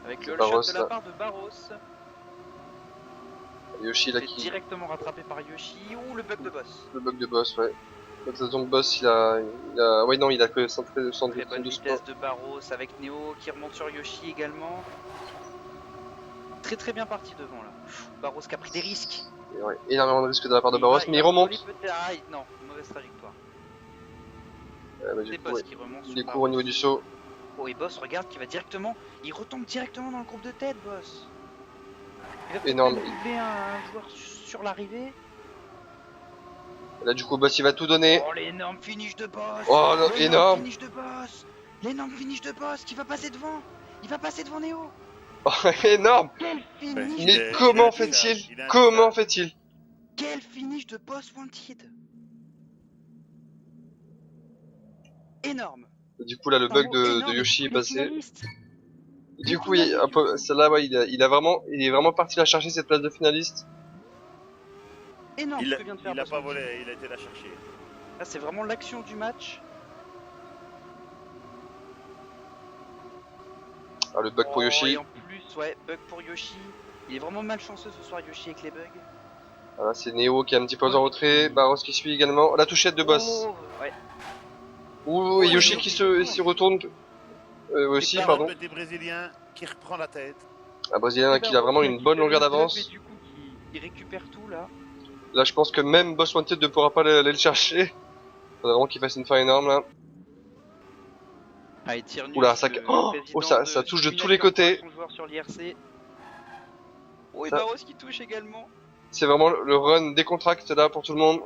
Avec le Barros, shot de la là. part de Barros. Yoshi là C'est qui. directement rattrapé par Yoshi. Ouh, le bug de boss. Le bug de boss, ouais. Donc boss, ouais non, il a que 113, Très bonne 112 vitesse points. de Barros avec Neo qui remonte sur Yoshi également. Très bien parti devant là. Barros qui a pris des risques. Et ouais, énormément de risques de la part de Il Barros, va- mais il va voler remonte. peut-être. Ah, non, mauvaise trajectoire. Bah, C'est du coup, Boss ouais. qui remonte Il sur découvre Barros. au niveau du saut. Oh, et Boss, regarde, qui va directement. Il retombe directement dans le groupe de tête, Boss. Il va peut-être Énorme. même doubler un joueur sur l'arrivée. Là, du coup, boss, il va tout donner. Oh, l'énorme finish de Boss. Oh, non, L'énorme énorme. finish de Boss. L'énorme finish de Boss qui va passer devant. Il va passer devant Neo. Oh, énorme. Quel Ouais, finish il Mais de est, Boss il est comment Wanted. intouchable. fait-il? Il est Comment intouchable. fait-il? Quel finish de Boss Wanted. Énorme. Du coup, là, le Un bug mot de énorme et du Yoshi coup est les passé. finalistes. Du Les coup, finalistes, du coup. celle-là, ouais, il est vraiment parti la chercher cette place de finaliste. Énorme Il ce a, que vient de faire il a Boss pas Wanted. volé, il a été la chercher. Là, c'est vraiment l'action du match. Ah, le bug pour Oh, Yoshi. et en plus, ouais, bug pour Yoshi. Il est vraiment malchanceux ce soir, Yoshi, avec les bugs. Voilà, c'est Neo qui est un petit peu en Ok. retrait. Barros qui suit également. La touchette de boss. Oh, ouais. Ouh, Oh, et et Yoshi Neo qui qui s'y replonge. retourne Et aussi, Et là, le pardon. Barros, petit Brésilien qui reprend la tête. Un Brésilien et qui a Barros vraiment qui a une bonne différé longueur le dub et d'avance. du coup qui récupère tout là. Là, je pense que même Boss Wanted ne pourra pas aller le chercher. Faudrait vraiment qu'il fasse une fin énorme, là. Ah, et Tyrnus, Oula, ça, le oh, président ça de touche de tous Illuminati les encourage côtés. son joueur sur l'IRC. Oh, et Ça, Barros qui touche également. c'est vraiment le run décontracte, là, pour tout le monde.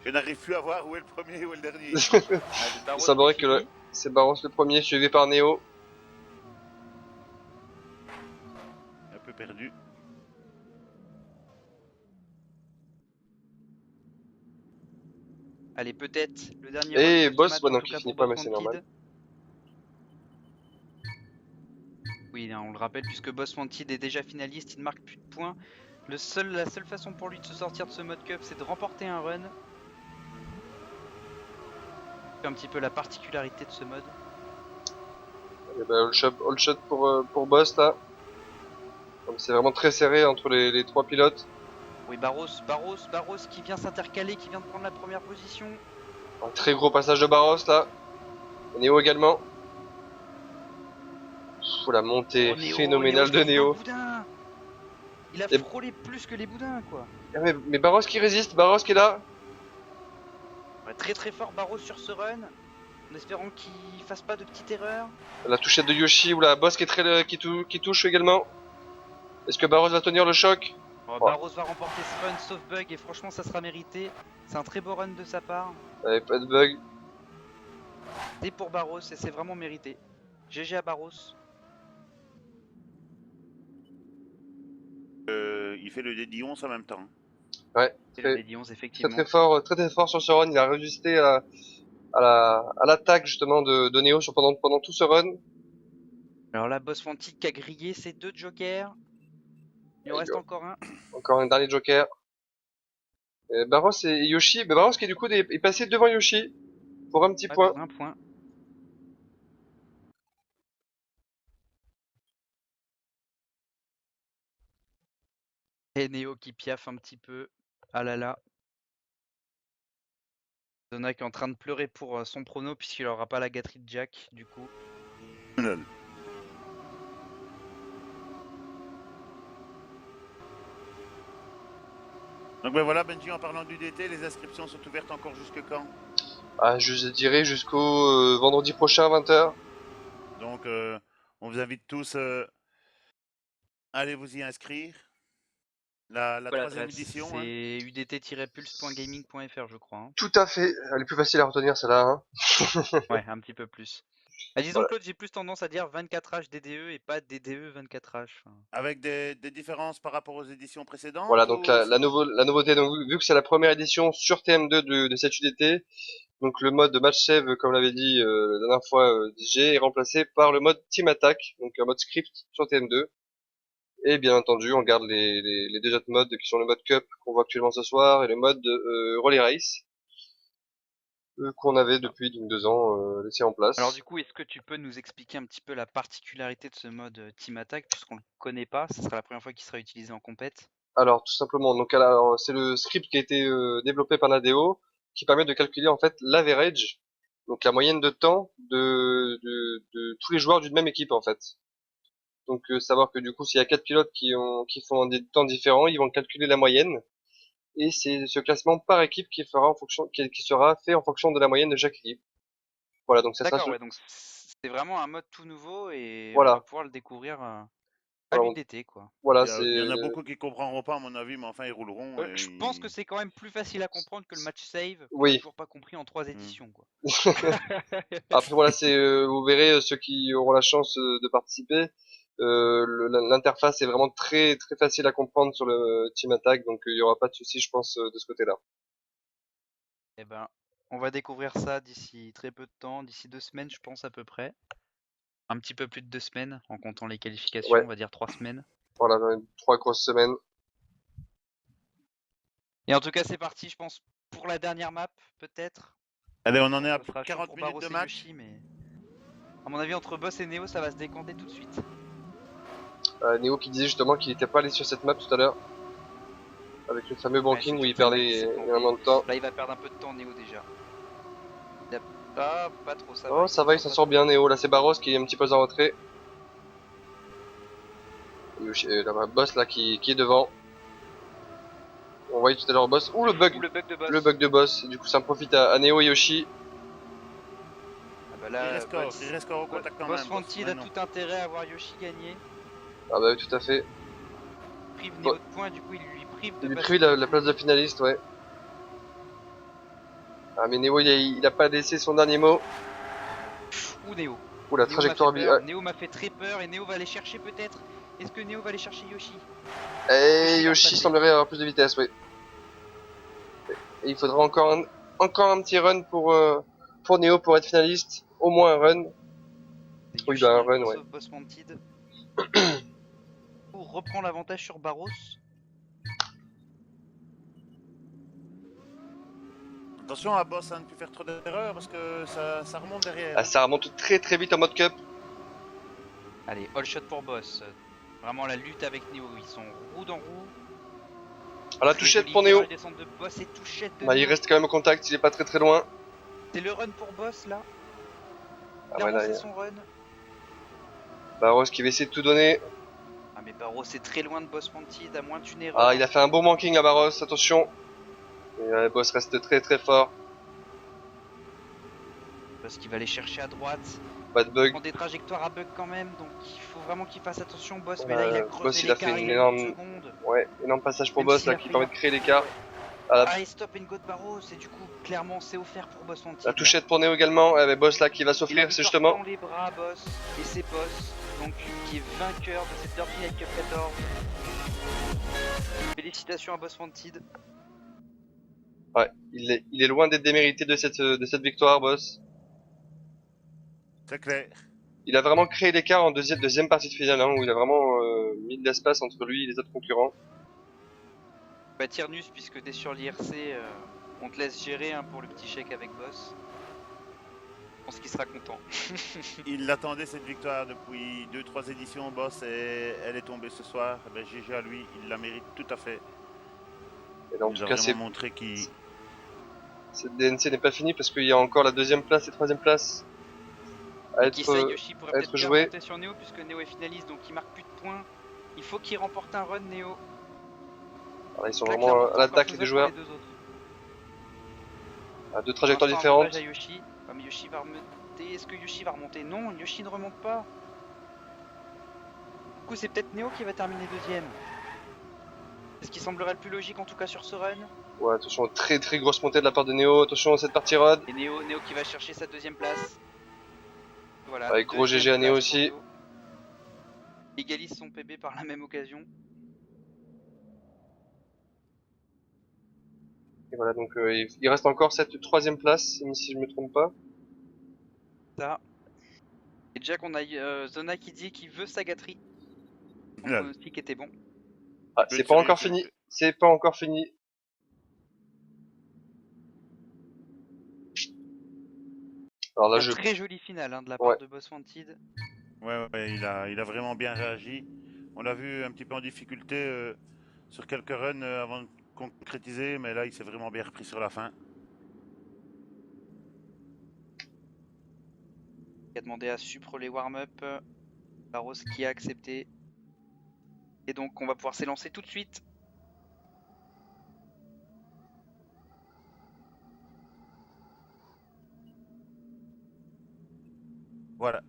Je n'arrive plus à voir où est le premier, où est le dernier. Allez, Il Barros semblerait qui que finit. c'est Barros le premier, suivi par Neo. Un peu perdu. Allez, peut-être le dernier run Et de ce Boss, match, ouais, en non, tout qui cas finit pour pas, Boss mais c'est normal. Wanted. Oui, hein, on le rappelle, puisque Boss Wanted est déjà finaliste, il ne marque plus de points. La seule façon pour lui de se sortir de ce mode cup, c'est de remporter un run. C'est un petit peu la particularité de ce mode. Et ben, all shot pour Boss, là. Donc c'est vraiment très serré entre les trois pilotes. Oui, Barros qui vient s'intercaler, qui vient de prendre la première position. Un très gros passage de Barros, là. Et Neo également. Pff, la montée Oh, Neo phénoménale qui de reste dans le Neo. boudin. Il a Et- frôlé plus que les boudins, quoi. Ah, mais Barros qui résiste, Barros qui est là. Ouais, très fort Barros sur ce run, en espérant qu'il fasse pas de petites erreurs. La touchette de Yoshi ou la boss qui touche également. Est-ce que Barros va tenir le choc? Oh, Ouais. Barros va remporter ce run sauf bug et franchement ça sera mérité. C'est un très beau run de sa part. Allez, pas de bug. C'est pour Barros et c'est vraiment mérité. GG à Barros. Il fait le D11 en même temps. Ouais, C'est le très, D11 effectivement. très fort sur ce run. Il a résisté à l'attaque justement de Neo pendant tout ce run. Alors là, Boss Wanted qui a grillé ses 2 jokers. Il en reste encore un. Encore un dernier joker. Et Barros et Yoshi. Mais Barros qui du coup est passé devant Yoshi pour un petit Ouais, point. pour un point. Et Neo qui piaffe un petit peu. Ah là là. Zona qui est en train de pleurer pour son prono puisqu'il aura pas la gâterie de Jack du coup. Donc ben voilà, Benji, en parlant du DT, les inscriptions sont ouvertes encore jusque quand? Ah, je dirais jusqu'au vendredi prochain à 20h. Donc on vous invite tous à aller vous y inscrire. La Voilà, troisième édition. Hein. c'est udt-pulse.gaming.fr je crois. Hein. Tout à fait. Elle est plus facile à retenir celle-là. Hein. Ouais, un petit peu plus. Ah, disons Voilà. Claude, j'ai plus tendance à dire 24H DDE et pas DDE 24H. Enfin, Avec des différences par rapport aux éditions précédentes Voilà, donc ou c'est tout? la nouveauté, donc, vu que c'est la première édition sur TM2 de cette UDT, donc le mode match save, comme l'avait dit la dernière fois DJ, est remplacé par le mode team attack, donc un mode script sur TM2. Et bien entendu, on garde les deux autres modes qui sont le mode Cup qu'on voit actuellement ce soir et le mode Rally Race qu'on avait depuis donc 2 ans laissé en place. Alors du coup, est-ce que tu peux nous expliquer un petit peu la particularité de ce mode Team Attack, puisqu'on le connaît pas, ce sera la première fois qu'il sera utilisé en compète. Alors tout simplement, donc alors, c'est le script qui a été développé par Nadeo qui permet de calculer en fait l'average, donc la moyenne de temps de tous les joueurs d'une même équipe en fait. Donc savoir que du coup s'il y a 4 pilotes qui font des temps différents, ils vont calculer la moyenne et c'est ce classement par équipe qui sera fait en fonction de la moyenne de chaque équipe. Voilà, donc ça sera D'accord, ouais, donc c'est vraiment un mode tout nouveau et on va voilà, pouvoir le découvrir à voilà, l'UDT, quoi. voilà, Il y en c'est a beaucoup qui comprendront pas à mon avis, mais enfin ils rouleront. Je pense que c'est quand même plus facile à comprendre que le match save qu'on a oui. toujours pas compris en 3 éditions, quoi. Après voilà, c'est vous verrez ceux qui auront la chance de participer. L'interface est vraiment très très facile à comprendre sur le Team Attack, donc il y aura pas de souci, je pense, de ce côté-là. Eh ben, on va découvrir ça d'ici très peu de temps, d'ici 2 semaines, je pense à peu près. Un petit peu plus de 2 semaines, en comptant les qualifications, Ouais, on va dire 3 semaines. voilà, dans les 3 grosses semaines. Et en tout cas, c'est parti, je pense, pour la dernière map, peut-être. Allez, on en est à Ça plus de sera chaud 40 pour minutes Barros de et match. Yoshi, mais à mon avis, entre Boss et Neo, ça va se décanter tout de suite. Neo qui disait justement qu'il était pas allé sur cette map tout à l'heure, avec le fameux Ouais, banking c'est où il surtout là qu'il perdait s'est planté. énormément de temps. Là, il va perdre un peu de temps, Neo, déjà. Il a pas trop, ça va. Oh, ça va, il s'en sort bien, Neo. Là, c'est Barros qui est un petit peu en retrait. La boss là qui est devant. On voyait tout à l'heure boss. Ouh, le bug! Ou le bug de Boss. Le bug de boss. Du coup, ça en profite à Neo et Yoshi. Ah bah Il là, reste score au contact quand Boss même. Fantid a maintenant. tout intérêt à voir Yoshi gagner. Ah bah oui, tout à fait. Prive Bon. Neo de points, du coup, il lui prive de Il lui passer prive la place de finaliste, ouais. Ah mais Neo, il a pas laissé son dernier mot. Ou Neo. Ouh, la Neo m'a fait trajectoire... peur. Neo m'a fait très peur et Neo va aller chercher peut-être. Est-ce que Neo va aller chercher Yoshi? Et Yoshi va Yoshi repasser. semblerait avoir plus de vitesse, oui. Et il faudra encore un petit run pour Neo pour être finaliste. Au moins un run. C'est Oui, Yoshi bah un dans le run, coup, ouais. sauf Boss Fantid. Pour reprendre l'avantage sur Barros. Attention à boss à ne plus faire trop d'erreurs parce que ça remonte derrière. Ah, ça remonte très très vite en mode cup. Allez, all shot pour Boss. Vraiment la lutte avec Neo. Ils sont roue dans roue. Ah, la Très touchette joli pour Neo. virage descente de Boss et touchette de Bah, il Neo. reste quand même au contact, il est pas très très loin. C'est le run pour Boss là. Ah, Clairement, ouais, là, c'est son run. Barros qui va essayer de tout donner. Ah mais Barros c'est très loin de Boss Fantid, à moins d'une erreur. Ah, il a fait un bon manking à Barros, attention. Et le boss reste très très fort. Parce qu'il va aller chercher à droite. Pas de Il bug. prend des trajectoires à bug quand même, donc il faut vraiment qu'il fasse attention Boss. Mais Voilà, là il a Boss, creusé il a l'écart, fait une il a eu énorme- une seconde. Ouais, énorme passage pour Même boss s'il là a qui fait permet un- de créer l'écart. Ah, Allez stop and go de Barros et du coup clairement c'est offert pour Boss Fantid. la touchette pour Neo également. Avec boss là qui va Et la s'offrir, c'est victoire justement. dans les bras Boss et c'est Boss donc qui est vainqueur de cette Derby Night Cup 14. Félicitations à Boss Fantid. Ouais, il est loin d'être démérité de cette victoire, boss. C'est clair. Il a vraiment créé l'écart en deuxième partie de finale, hein, où il a vraiment mis de l'espace entre lui et les autres concurrents. Bah Tyrnus, puisque t'es sur l'IRC, on te laisse gérer hein, pour le petit chèque avec Boss. Je pense qu'il sera content. Il l'attendait cette victoire depuis 2-3 éditions, boss, et elle est tombée ce soir. Ben, GG à lui, il la mérite tout à fait. Et là, en Il tout nous a cas, vraiment montré qu'il... cette DNC n'est pas finie parce qu'il y a encore la deuxième place et troisième place à Qui sait, être, Yoshi pourrait à peut-être être faire joué. monter sur Neo, puisque Neo est finaliste, donc il marque plus de points. Il faut qu'il remporte un run, Neo. Alors, ils sont Là, vraiment clairement, à c'est l'attaque encore les deux faisable joueurs, pour les deux autres. à deux trajectoires Pour l'instant, avantage différentes. à Yoshi. Ah, mais Yoshi va remonter. Est-ce que Yoshi va remonter? Non, Yoshi ne remonte pas. Du coup, c'est peut-être Neo qui va terminer deuxième. C'est ce qui semblerait le plus logique en tout cas sur ce run. Ouais, attention, très très grosse montée de la part de Neo. Attention à cette partie rod. Et Neo qui va chercher sa deuxième place. Voilà. Avec gros deuxième GG à Neo place pour aussi. Neo. Égalise son PB par la même occasion. Et voilà, donc il reste encore cette troisième place, si je me trompe pas. Ça. Et déjà qu'on a Zona qui dit qu'il veut sa gâterie. Mon Là, pronostic était bon. Ah, peux c'est être pas sérieux, encore s'il vous fini. plaît. C'est pas encore fini. Alors là, Un je... très joli final de la Ouais. part de Boss Wanted. Ouais, il a vraiment bien réagi. On l'a vu un petit peu en difficulté sur quelques runs avant de concrétiser, mais là, il s'est vraiment bien repris sur la fin. Il a demandé à Supre les warm-up. Barros qui a accepté. Et donc on va pouvoir s'élancer tout de suite. Voilà.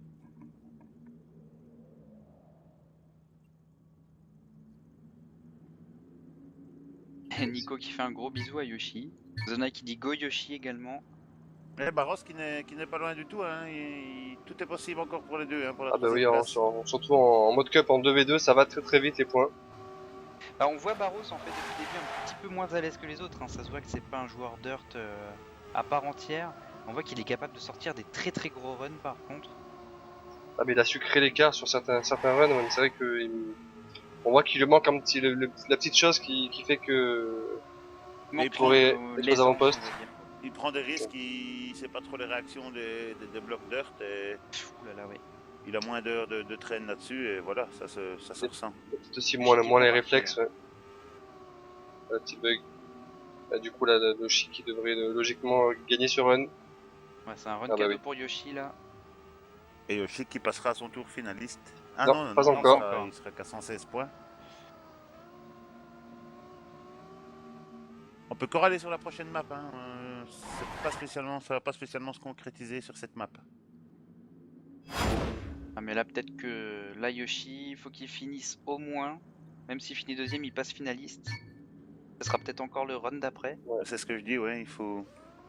Et Nico qui fait un gros bisou à Yoshi. Zona qui dit go Yoshi également. Et Barros qui n'est pas loin du tout. Hein. Tout est possible encore pour les deux, hein, pour la Ah bah oui, troisième place. surtout en mode cup en 2v2, ça va très très vite les points. Bah, on voit Barros en fait depuis le début un petit peu moins à l'aise que les autres. Hein. Ça se voit que c'est pas un joueur dirt à part entière. On voit qu'il est capable de sortir des très très gros runs par contre. Ah mais il a su créer l'écart sur certains runs, mais c'est vrai que on voit qu'il lui manque un petit, la petite chose qui fait que Il Et manque il prend- pourrait être aux l'aisance, on avant-postes. va dire. Il prend des risques, il sait pas trop les réactions des blocs dirt et Ouh là là, ouais. il a moins d'heures de traîne là-dessus et voilà, ça se ressent. Peut-être aussi Le Chic qui moins prend les parti, réflexes, là. ouais. Un petit bug. Ah, du coup là, le Chic qui devrait logiquement gagner ce run. Ouais, c'est un run Ah bah cadeau oui. pour Yoshi là. Et Yoshi qui passera à son tour finaliste. Ah Non, non, pas non, encore. encore. il sera qu'à 116 points. On peut encore aller sur la prochaine map. Hein. Ça va pas spécialement se concrétiser sur cette map. Ah mais là peut-être que là Yoshi, il faut qu'il finisse au moins. Même s'il finit deuxième, il passe finaliste. Ce sera peut-être encore le run d'après. C'est ce que je dis, ouais. Il faut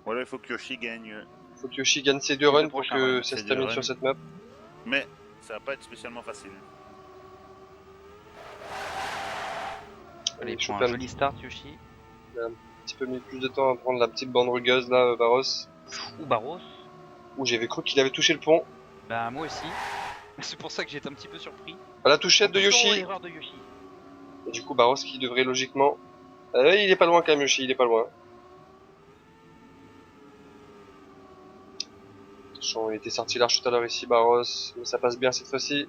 que Yoshi gagne. Faut que Yoshi gagne ses deux Le runs pour prochain que run. ça Ces se deux termine runs. sur cette map. Mais ça va pas être spécialement facile. Allez, il Il prend chope un un joli start Yoshi. petit peu mis plus de temps à prendre la petite bande rugueuse là, Barros. Ou Barros. Où j'avais cru qu'il avait touché le pont. Bah moi aussi. C'est pour ça que j'étais un petit peu surpris. À la touchette de Attention, Yoshi. l'erreur de Yoshi. Et du coup Barros qui devrait logiquement... il est pas loin quand même Yoshi, il est pas loin. Attention, il était sorti large tout à l'heure ici Barros, mais ça passe bien cette fois-ci.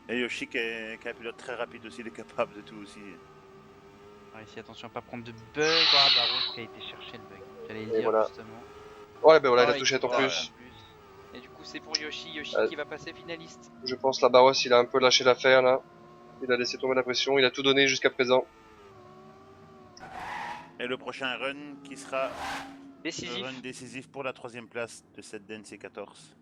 Et Yoshi qui est un pilote très rapide aussi, il est capable de tout aussi. Alors ici attention à pas prendre de bug. Ah Barros qui a été chercher le bug. J'allais le Et dire voilà. justement. Ouais bah voilà, il a Oh, touché en tape plus. Et du coup c'est pour Yoshi. Yoshi Euh, qui va passer finaliste. Je pense la Barros il a un peu lâché l'affaire là. Il a laissé tomber la pression, il a tout donné jusqu'à présent. Et le prochain run qui sera Décisif. le run décisif pour la troisième place de cette DNC 14.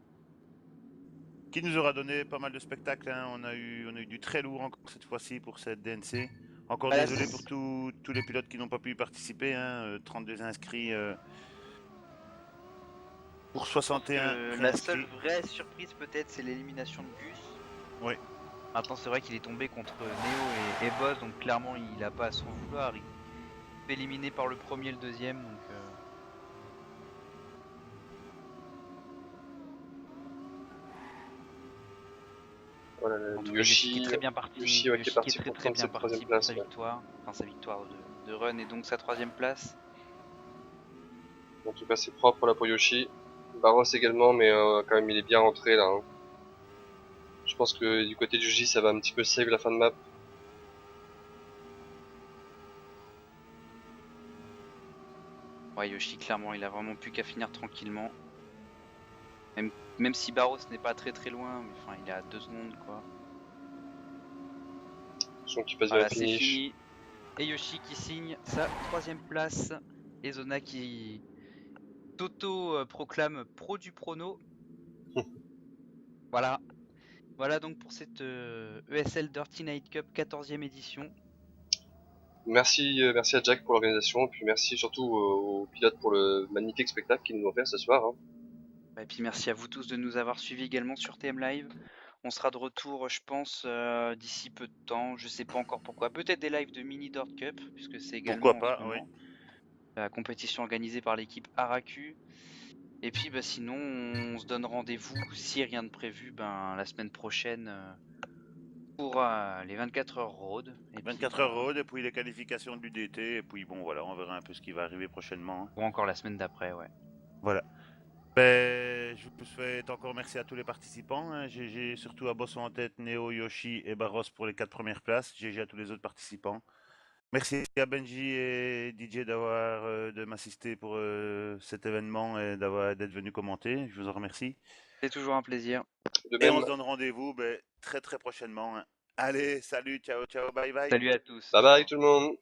Qui nous aura donné pas mal de spectacles. Hein. On a eu du très lourd encore cette fois-ci pour cette DNC. Encore Voilà, désolé pour tous les pilotes qui n'ont pas pu y participer. Hein. 32 inscrits pour 61 la seule inscrits. vraie surprise peut-être c'est l'élimination de Gus. Oui. Maintenant c'est vrai qu'il est tombé contre Neo et Boss donc clairement il a pas à s'en vouloir. Il est éliminé par le premier et le deuxième donc Voilà, en tout cas Yoshi qui Yoshi, est très bien parti. Yoshi, ouais, qui est parti très pour très prendre bien cette parti troisième pour place. sa Ouais. victoire. Enfin sa victoire de run et donc sa troisième place. En tout cas, c'est propre là pour Yoshi. Barros également, mais quand même, il est bien rentré là. Hein. Je pense que du côté du J, ça va un petit peu save la fin de map. Ouais Yoshi clairement il a vraiment plus qu'à finir tranquillement. Même si Barros n'est pas très très loin, mais enfin il est à 2 secondes quoi. Son qui passe Voilà, vers le c'est finish. fini. Et Yoshi qui signe sa troisième place. Et Zona qui proclame pro du prono. Voilà. Voilà donc pour cette ESL Dirty Night Cup 14e édition. Merci à Jack pour l'organisation, et puis merci surtout aux pilotes pour le magnifique spectacle qu'ils nous ont offert ce soir. Hein. Et puis merci à vous tous de nous avoir suivis également sur TM Live. On sera de retour, je pense, d'ici peu de temps. Je sais pas encore pourquoi. Peut-être des lives de Mini Dirt Cup, puisque c'est également Pourquoi en ce pas, oui. moment la compétition organisée par l'équipe Araku. Et puis bah, sinon, on se donne rendez-vous, si rien de prévu, ben, la semaine prochaine pour les 24 heures road. Et puis, 24 heures road, et puis les qualifications de l'UDT, et puis bon, voilà, on verra un peu ce qui va arriver prochainement. Hein. Ou encore la semaine d'après, ouais. Voilà. Ben, je vous souhaite encore merci à tous les participants. Hein. GG surtout à Bosso en tête, Neo, Yoshi et Barros pour les 4 premières places. GG à tous les autres participants. Merci à Benji et DJ de m'assister pour cet événement et d'être venu commenter. Je vous en remercie. C'est toujours un plaisir. De Et même. on se donne rendez-vous très très prochainement. Hein. Allez, salut, ciao, ciao, bye bye. Salut à tous. Bye bye tout le monde.